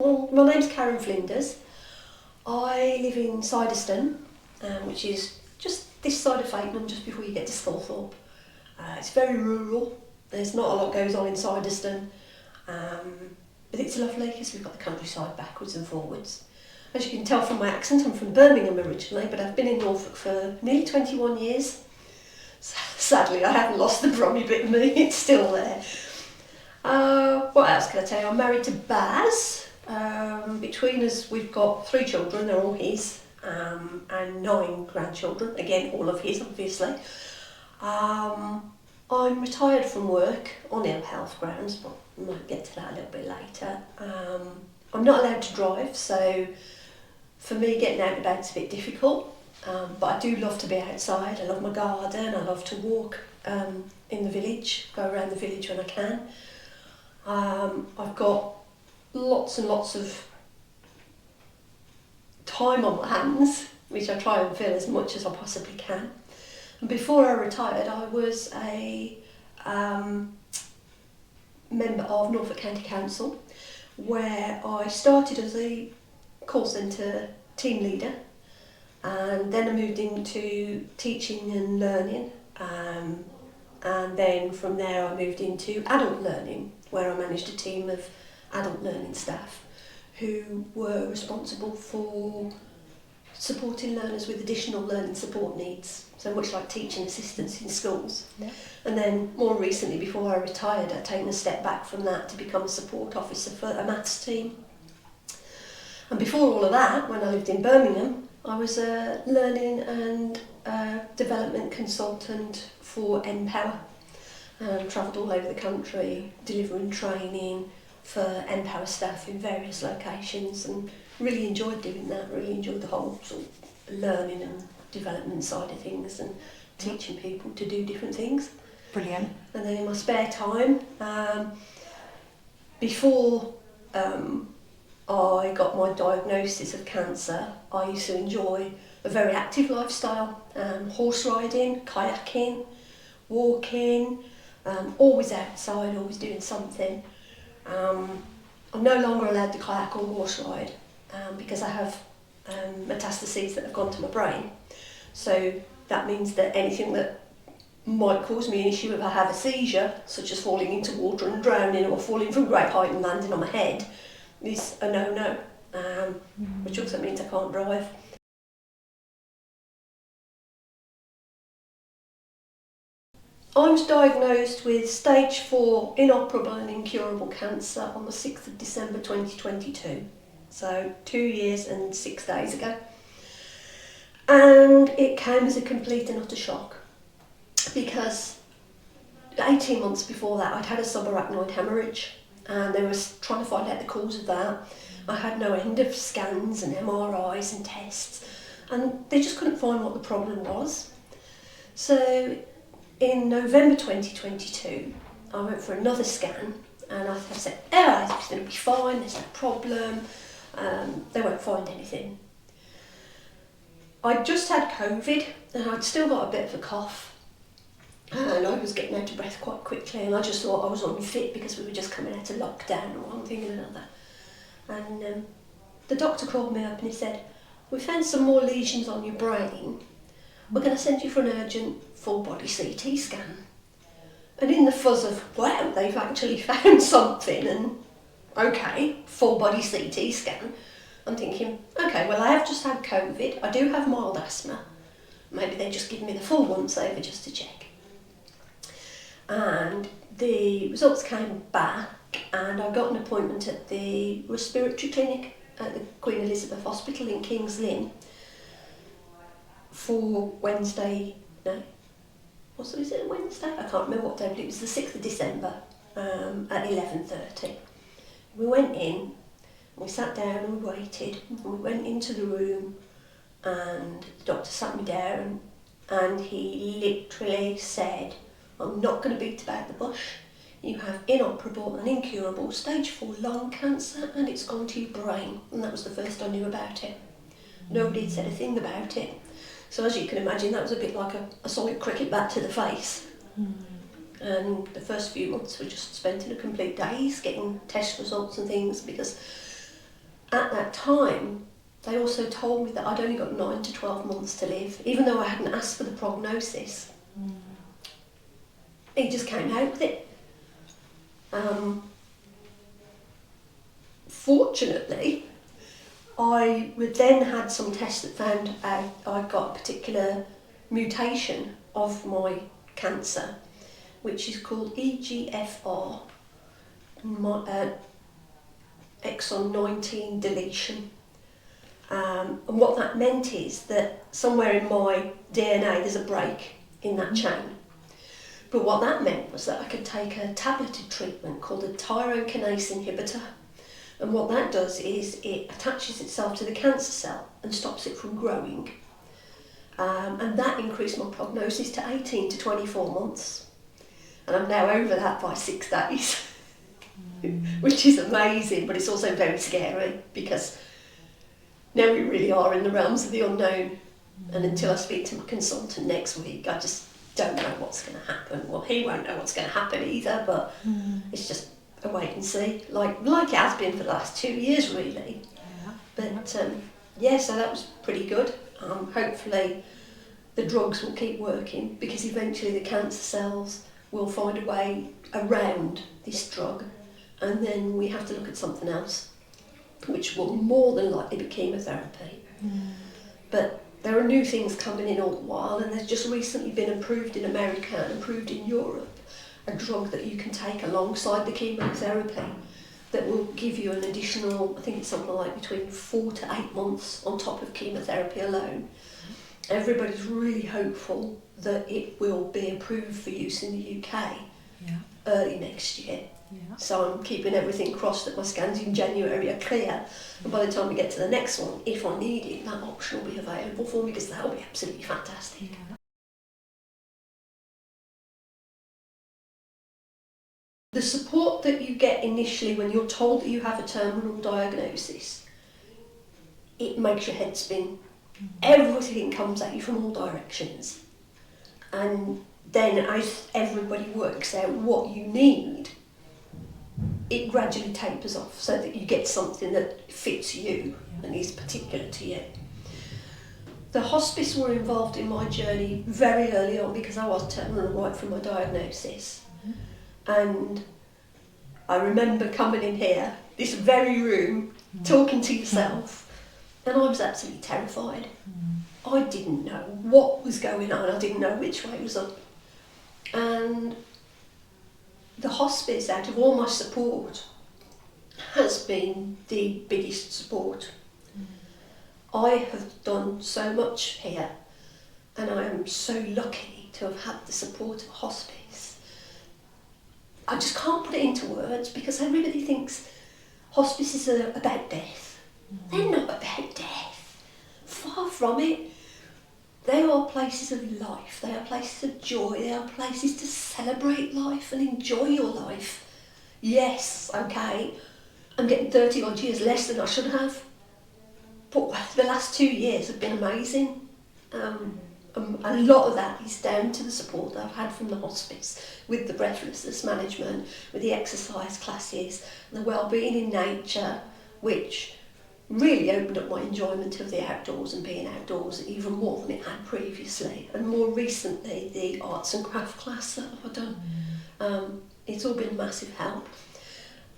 Well, my name's Karen Flinders. I live in Siderston, which is just this side of Fakenham, just before you get to Sculthorpe. It's very rural. There's not a lot goes on in Siderston, but it's lovely because we've got the countryside backwards and forwards. As you can tell from my accent, I'm from Birmingham originally, but I've been in Norfolk for nearly 21 years. Sadly, I haven't lost the Brummy bit of me, it's still there. What else can I tell you? I'm married to Baz. Between us, we've got 3 children, they're all his, and 9 grandchildren, again, all of his, obviously. I'm retired from work on ill health grounds, but I might get to that a little bit later. I'm not allowed to drive, so for me, getting out and about is a bit difficult, but I do love to be outside. I love my garden, I love to walk in the village, go around the village when I can. I've got lots and lots of time on my hands, which I try and fill as much as I possibly can. And before I retired, I was a member of Norfolk County Council, where I started as a call centre team leader, and then I moved into teaching and learning, and then from there I moved into adult learning, where I managed a team of adult learning staff who were responsible for supporting learners with additional learning support needs, so much like teaching assistants in schools. Yeah. And then more recently, before I retired, I'd taken a step back from that to become a support officer for a maths team. And before all of that, when I lived in Birmingham, I was a learning and development consultant for Empower. Travelled all over the country delivering training for Empower staff in various locations, and really enjoyed doing that, really enjoyed the whole sort of learning and development side of things and teaching people to do different things. Brilliant. And then in my spare time, before I got my diagnosis of cancer, I used to enjoy a very active lifestyle, horse riding, kayaking, walking, always outside, always doing something. I'm no longer allowed to kayak or horse ride because I have metastases that have gone to my brain. So that means that anything that might cause me an issue if I have a seizure, such as falling into water and drowning or falling from great height and landing on my head, is a no-no, which also means I can't drive. I was diagnosed with stage 4 inoperable and incurable cancer on the 6th of December 2022, so 2 years and 6 days ago. And it came as a complete and utter shock, because 18 months before that I'd had a subarachnoid hemorrhage, and they were trying to find out the cause of that. I had no end of scans and MRIs and tests, and they just couldn't find what the problem was. So in November 2022, I went for another scan, and I said, it's going to be fine, there's no problem, they won't find anything. I'd just had COVID, and I'd still got a bit of a cough, and I was getting out of breath quite quickly, and I just thought I was unfit because we were just coming out of lockdown or one thing and another. And the doctor called me up and he said, "We found some more lesions on your brain. We're going to send you for an urgent full-body CT scan." And in the fuzz of, wow, they've actually found something, and okay, full-body CT scan, I'm thinking, okay, well, I have just had COVID, I do have mild asthma, maybe they just give me the full once over just to check. And the results came back, and I got an appointment at the respiratory clinic at the Queen Elizabeth Hospital in King's Lynn for Wednesday, is it Wednesday? I can't remember what day, but it was the 6th of December at 11:30. We went in, we sat down and we waited, and we went into the room, and the doctor sat me down, and he literally said, "I'm not going to beat about the bush. You have inoperable and incurable stage 4 lung cancer, and it's gone to your brain." And that was the first I knew about it. Nobody had said a thing about it. So as you can imagine, that was a bit like a solid cricket bat to the face. And the first few months were just spent in a complete daze getting test results and things, because at that time, they also told me that I'd only got 9 to 12 months to live, even though I hadn't asked for the prognosis. He just came out with it. Fortunately, I then had some tests that found out I'd got a particular mutation of my cancer, which is called EGFR, exon 19 deletion. And what that meant is that somewhere in my DNA there's a break in that chain. But what that meant was that I could take a tableted treatment called a tyrokinase inhibitor. And what that does is it attaches itself to the cancer cell and stops it from growing. And that increased my prognosis to 18 to 24 months. And I'm now over that by 6 days, which is amazing, but it's also very scary because now we really are in the realms of the unknown. And until I speak to my consultant next week, I just don't know what's going to happen. Well, he won't know what's going to happen either, but it's just a wait and see, like it has been for the last 2 years really. But so that was pretty good. Hopefully the drugs will keep working, because eventually the cancer cells will find a way around this drug, and then we have to look at something else, which will more than likely be chemotherapy. But there are new things coming in all the while, and there's just recently been approved in America and approved in Europe a drug that you can take alongside the chemotherapy that will give you an additional, I think it's something like between 4 to 8 months on top of chemotherapy alone. Everybody's really hopeful that it will be approved for use in the UK early next year. So I'm keeping everything crossed that my scans in January are clear, and by the time we get to the next one, if I need it, that option will be available for me, because that will be absolutely fantastic. The support that you get initially when you're told that you have a terminal diagnosis, it makes your head spin. Everything comes at you from all directions. And then as everybody works out what you need, it gradually tapers off so that you get something that fits you and is particular to you. The hospice were involved in my journey very early on, because I was terminal right from my diagnosis. And I remember coming in here, this very room, talking to yourself, and I was absolutely terrified. I didn't know what was going on, I didn't know which way was up. And the hospice, out of all my support, has been the biggest support. I have done so much here, and I am so lucky to have had the support of hospice. I just can't put it into words, because everybody thinks hospices are about death. They're not about death. Far from it. They are places of life. They are places of joy. They are places to celebrate life and enjoy your life. Yes, okay, I'm getting 30 odd years less than I should have, but the last 2 years have been amazing. A lot of that is down to the support that I've had from the hospice, with the breathlessness management, with the exercise classes, the wellbeing in nature, which really opened up my enjoyment of the outdoors and being outdoors even more than it had previously. And more recently, the arts and craft class that I've done. It's all been a massive help.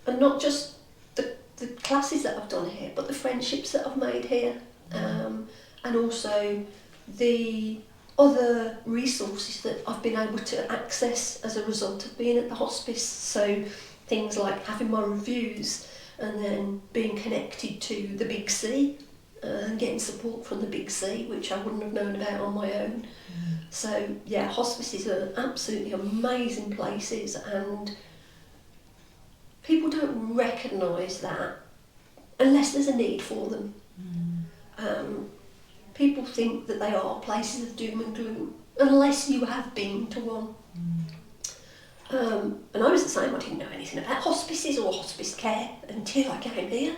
And not just the classes that I've done here, but the friendships that I've made here, and also the other resources that I've been able to access as a result of being at the hospice. So things like having my reviews, and then being connected to the Big C, and getting support from the Big C, which I wouldn't have known about on my own. So yeah, hospices are absolutely amazing places, and people don't recognise that unless there's a need for them. People think that they are places of doom and gloom unless you have been to one. And I was the same, I didn't know anything about hospices or hospice care until I came here.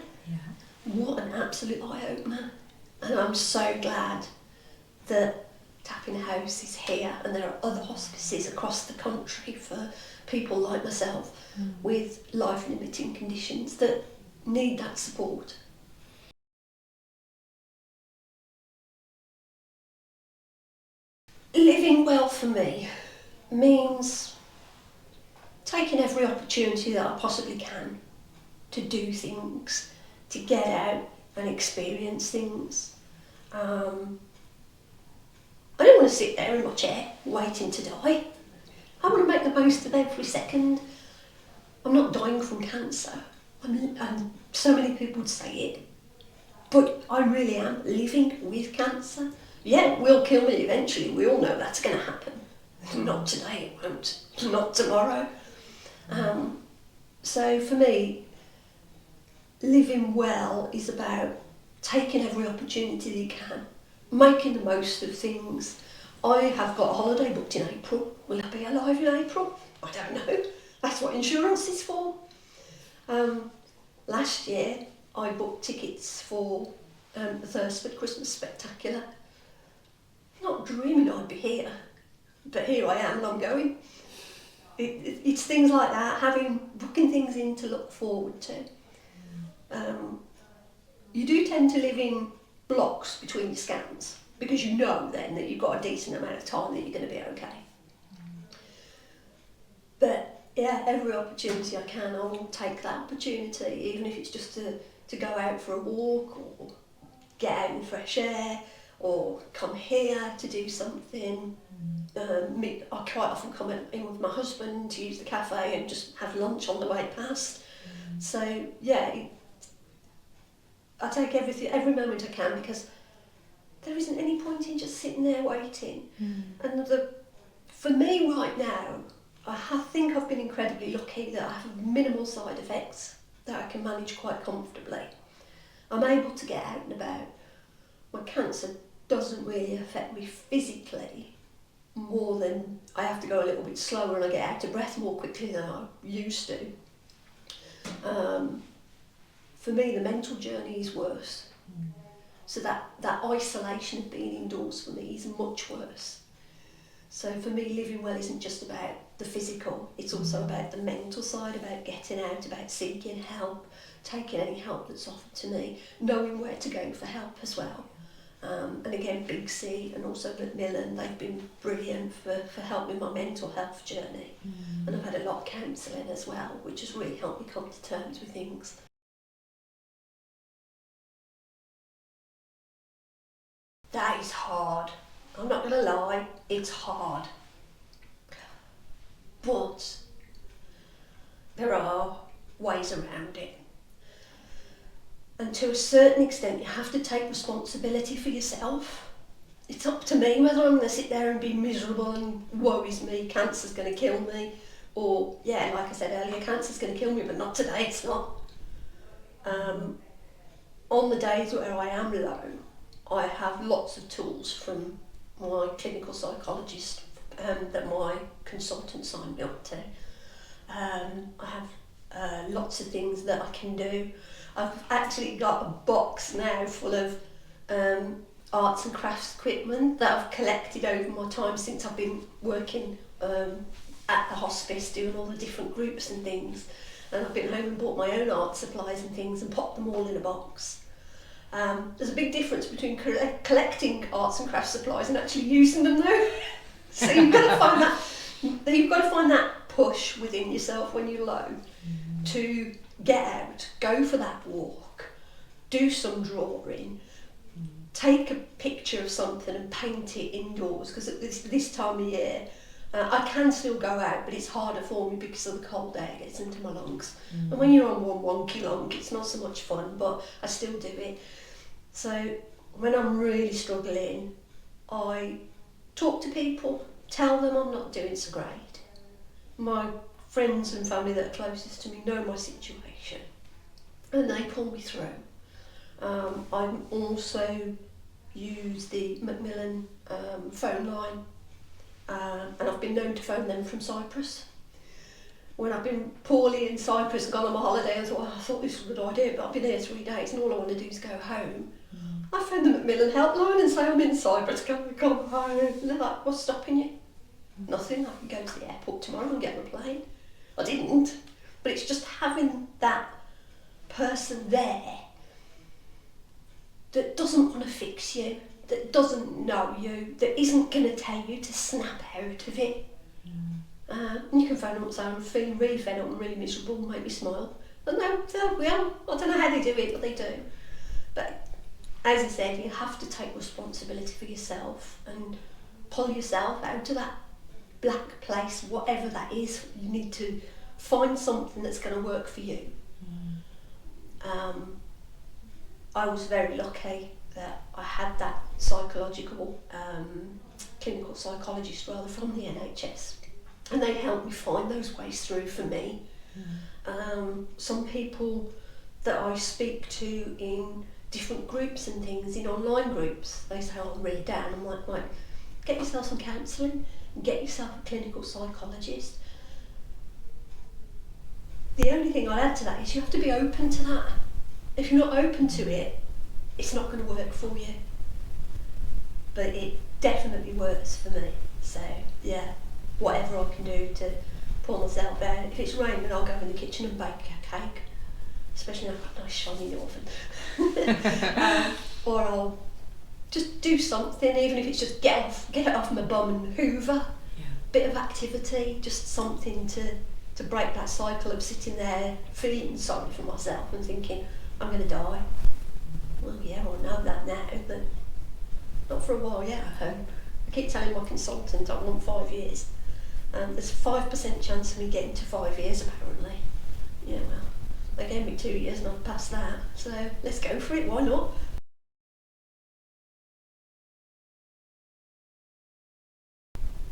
What an absolute eye-opener. And I'm so glad that Tapping House is here, and there are other hospices across the country for people like myself with life-limiting conditions that need that support. living well for me means taking every opportunity that I possibly can to do things, to get out and experience things. I don't want to sit there in my chair waiting to die. I want to make the most of every second. I'm not dying from cancer, and so many people would say it, but I really am living with cancer. Yeah, it will kill me eventually, we all know that's going to happen. Not today, it won't. Not tomorrow. So for me, living well is about taking every opportunity that you can, making the most of things. I have got a holiday booked in April. Will I be alive in April? I don't know. That's what insurance is for. Last year I booked tickets for the Thursford Christmas Spectacular. Not dreaming I'd be here, but here I am and I'm going. It's things like that, booking things in to look forward to. You do tend to live in blocks between your scans because you know then that you've got a decent amount of time that you're going to be okay. But yeah, every opportunity I can, I will take that opportunity, even if it's just to go out for a walk or get out in fresh air or come here to do something. I quite often come in with my husband to use the cafe and just have lunch on the way past. So yeah, I take every moment I can because there isn't any point in just sitting there waiting. And for me right now, I think I've been incredibly lucky that I have minimal side effects that I can manage quite comfortably. I'm able to get out and about. My cancer doesn't really affect me physically more than I have to go a little bit slower and I get out of breath more quickly than I used to. For me, the mental journey is worse. So that isolation of being indoors for me is much worse. So for me, living well isn't just about the physical, it's also about the mental side, about getting out, about seeking help, taking any help that's offered to me, knowing where to go for help as well. And again, Big C and also Macmillan, they've been brilliant for helping my mental health journey. And I've had a lot of counselling as well, which has really helped me come to terms with things. That is hard. I'm not going to lie, it's hard. But there are ways around it. And to a certain extent, you have to take responsibility for yourself. It's up to me whether I'm going to sit there and be miserable and worries me, cancer's going to kill me, or, yeah, like I said earlier, cancer's going to kill me, but not today, it's not. On the days where I am low, I have lots of tools from my clinical psychologist that my consultant signed me up to. I have lots of things that I can do. I've actually got a box now full of arts and crafts equipment that I've collected over my time since I've been working at the hospice, doing all the different groups and things. And I've been home and bought my own art supplies and things and popped them all in a box. There's a big difference between collecting arts and crafts supplies and actually using them though. So you've got to find that push within yourself when you're low to get out, go for that walk, do some drawing, take a picture of something and paint it indoors, because at this time of year I can still go out, but it's harder for me because of the cold air gets into my lungs. And when you're on one wonky lung, it's not so much fun, but I still do it. So when I'm really struggling, I talk to people, tell them I'm not doing so great. My friends and family that are closest to me know my situation and they pull me through. I also use the Macmillan phone line, and I've been known to phone them from Cyprus. When I've been poorly in Cyprus and gone on my holiday, I thought this was a good idea, but I've been here 3 days and all I want to do is go home. I phone the Macmillan helpline and say I'm in Cyprus, can we come home? And they're like, what's stopping you? Nothing, I can go to the airport tomorrow and get on a plane. I didn't, but it's just having that person there that doesn't want to fix you, that doesn't know you, that isn't going to tell you to snap out of it. And you can phone up and say, I'm feeling really fed up and really miserable, make me smile. But no, we are. I don't know how they do it, but they do. But as I said, you have to take responsibility for yourself and pull yourself out of that black place, whatever that is. You need to find something that's going to work for you. I was very lucky that I had that psychological, clinical psychologist rather from the NHS, and they helped me find those ways through for me. Some people that I speak to in different groups and things, in online groups, they say, oh, I'm really down. I'm like, right, get yourself some counselling and get yourself a clinical psychologist. The only thing I'd add to that is you have to be open to that. If you're not open to it, it's not going to work for you. But it definitely works for me. So yeah, whatever I can do to pull myself out. If it's raining, I'll go in the kitchen and bake a cake, especially when I've got a nice shiny oven. Or I'll just do something, even if it's just get it off my bum and hoover. Bit of activity, just something to break that cycle of sitting there feeling sorry for myself and thinking, I'm going to die. Well, yeah, I know that now, but not for a while yet, I hope. I keep telling my consultant I want 5 years. There's a 5% chance of me getting to 5 years, apparently. Yeah, well, they gave me 2 years and I've passed that, so let's go for it, why not?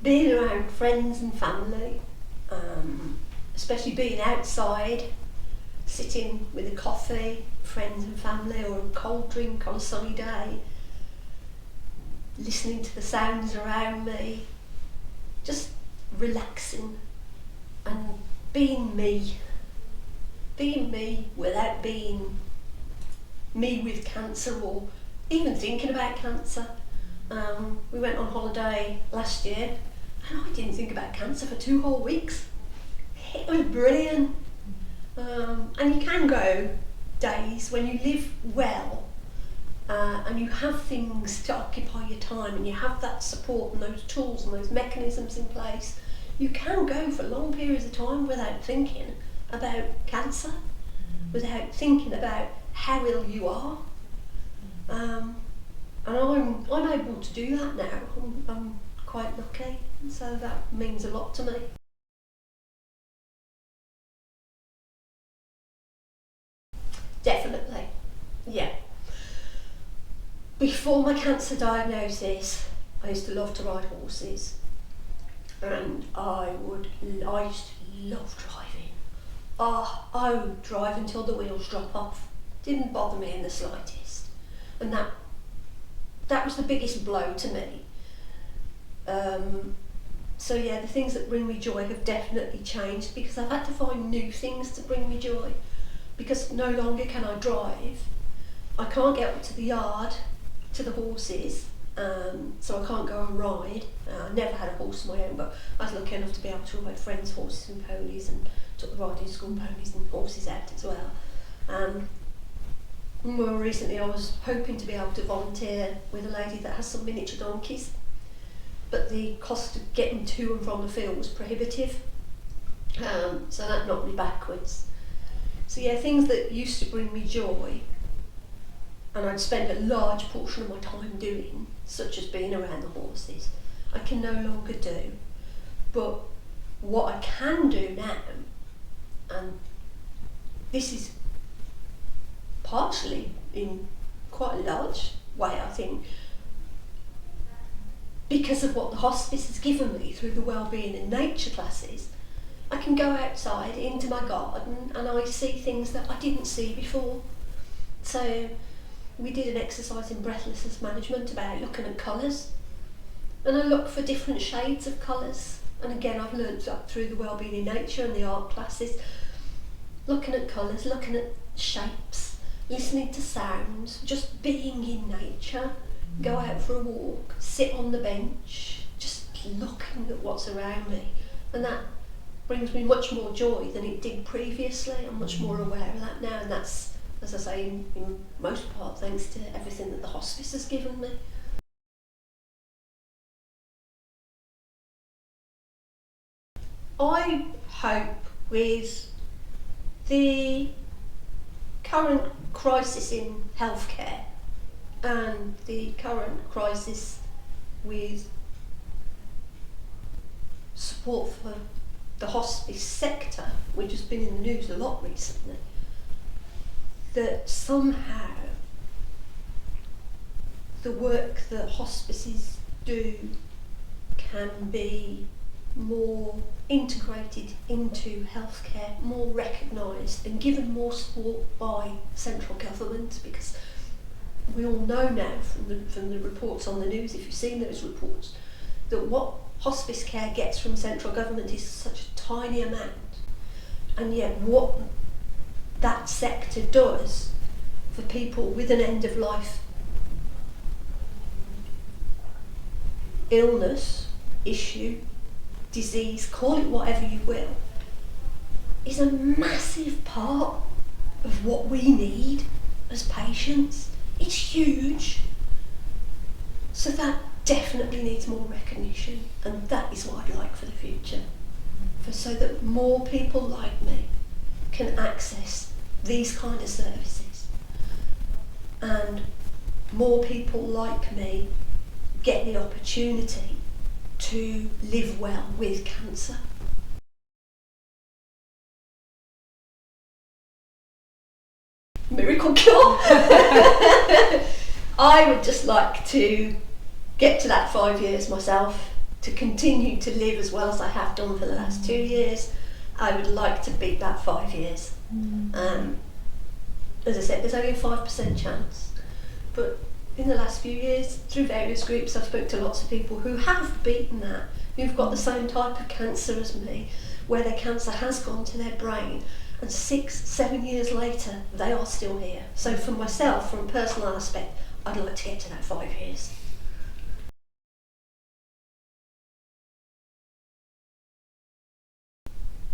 Being around friends and family, especially being outside, sitting with a coffee, friends and family, or a cold drink on a sunny day, listening to the sounds around me, just relaxing and being me without being me with cancer or even thinking about cancer. We went on holiday last year and I didn't think about cancer for 2 whole weeks. It was brilliant. And you can go days when you live well and you have things to occupy your time and you have that support and those tools and those mechanisms in place. You can go for long periods of time without thinking about cancer, without thinking about how ill you are. And I'm able to do that now. I'm quite lucky, so that means a lot to me. Definitely, yeah. Before my cancer diagnosis, I used to love to ride horses, and I used to love driving. I would drive until the wheels drop off. Didn't bother me in the slightest, and that was the biggest blow to me. So yeah, the things that bring me joy have definitely changed because I've had to find new things to bring me joy. Because no longer can I drive. I can't get up to the yard, to the horses, so I can't go and ride. I never had a horse of my own, but I was lucky enough to be able to ride friends' horses and ponies and took the riding school ponies and horses out as well. More recently I was hoping to be able to volunteer with a lady that has some miniature donkeys, but the cost of getting to and from the field was prohibitive, so that knocked me backwards. So yeah, things that used to bring me joy and I'd spend a large portion of my time doing, such as being around the horses, I can no longer do. But what I can do now, and this is partially in quite a large way, I think, because of what the hospice has given me through the wellbeing and nature classes, I can go outside into my garden and I see things that I didn't see before. So we did an exercise in breathlessness management about looking at colours, and I look for different shades of colours, and again I've learned that through the wellbeing in nature and the art classes, looking at colours, looking at shapes, listening to sounds, just being in nature, go out for a walk, sit on the bench, just looking at what's around me, and that brings me much more joy than it did previously. I'm much more aware of that now, and that's, as I say, in most part thanks to everything that the hospice has given me. I hope with the current crisis in healthcare and the current crisis with support for the hospice sector, which has been in the news a lot recently, that somehow the work that hospices do can be more integrated into healthcare, more recognised and given more support by central government, because we all know now from the reports on the news, if you've seen those reports, that what hospice care gets from central government is such a tiny amount, and yet what that sector does for people with an end of life illness, issue, disease, call it whatever you will, is a massive part of what we need as patients. It's huge. So that definitely needs more recognition, and that is what I'd like for the future, so that more people like me can access these kind of services, and more people like me get the opportunity to live well with cancer. Miracle cure. I would just like to get to that 5 years myself, to continue to live as well as I have done for the last 2 years. I would like to beat that 5 years. As I said, there's only a 5% chance, but in the last few years, through various groups, I've spoken to lots of people who have beaten that, who've got the same type of cancer as me, where their cancer has gone to their brain, and 6-7 years later, they are still here. So for myself, from a personal aspect, I'd like to get to that 5 years.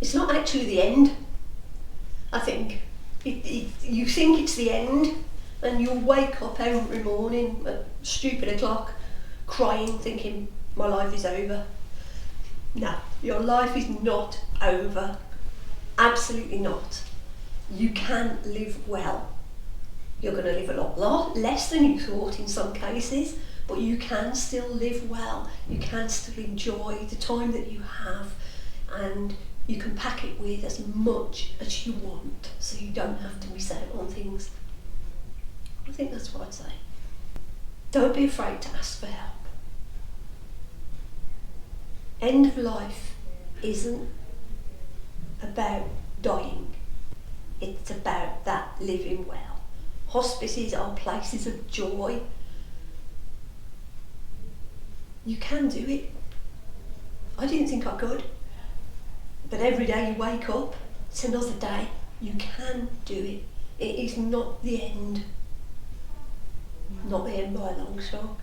It's not actually the end, I think. You think it's the end, and you'll wake up every morning at stupid o'clock, crying, thinking, my life is over. No, your life is not over. Absolutely not. You can live well. You're going to live a lot less than you thought in some cases, but you can still live well. You can still enjoy the time that you have, and you can pack it with as much as you want, so you don't have to miss out on things. I think that's what I'd say. Don't be afraid to ask for help. End of life isn't about dying. It's about that living well. Hospices are places of joy. You can do it. I didn't think I could. But every day you wake up, it's another day. You can do it. It is not the end. Not the end by a long shot.